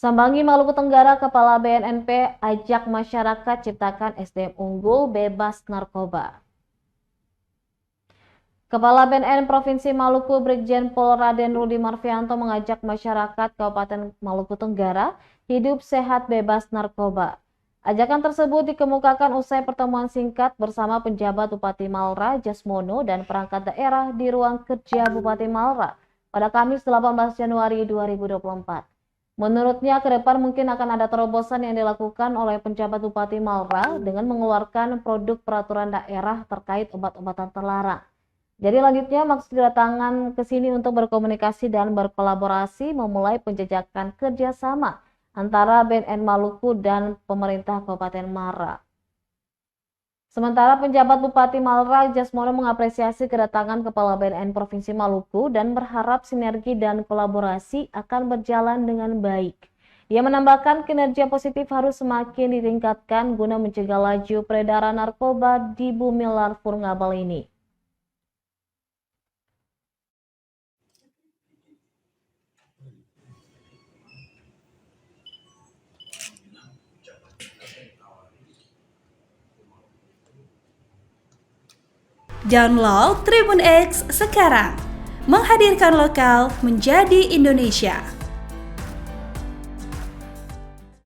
Sambangi Maluku Tenggara, Kepala BNNP ajak masyarakat ciptakan SDM unggul bebas narkoba. Kepala BNN Provinsi Maluku Brigjen Pol Raden Rudi Marvianto mengajak masyarakat Kabupaten Maluku Tenggara hidup sehat bebas narkoba. Ajakan tersebut dikemukakan usai pertemuan singkat bersama penjabat Bupati Malra Jasmono dan perangkat daerah di ruang kerja Bupati Malra pada Kamis 18 Januari 2024. Menurutnya, ke depan mungkin akan ada terobosan yang dilakukan oleh penjabat Bupati Malra dengan mengeluarkan produk peraturan daerah terkait obat-obatan terlarang. Jadi lanjutnya maksud kedatangan ke sini untuk berkomunikasi dan berkolaborasi memulai penjajakan kerjasama antara BNN Maluku dan pemerintah Kabupaten Malra. Sementara penjabat Bupati Malra Jasmono mengapresiasi kedatangan Kepala BNN Provinsi Maluku dan berharap sinergi dan kolaborasi akan berjalan dengan baik. Ia menambahkan kinerja positif harus semakin ditingkatkan guna mencegah laju peredaran narkoba di bumi larfur ngabal ini. Download Tribun X sekarang, menghadirkan lokal menjadi Indonesia.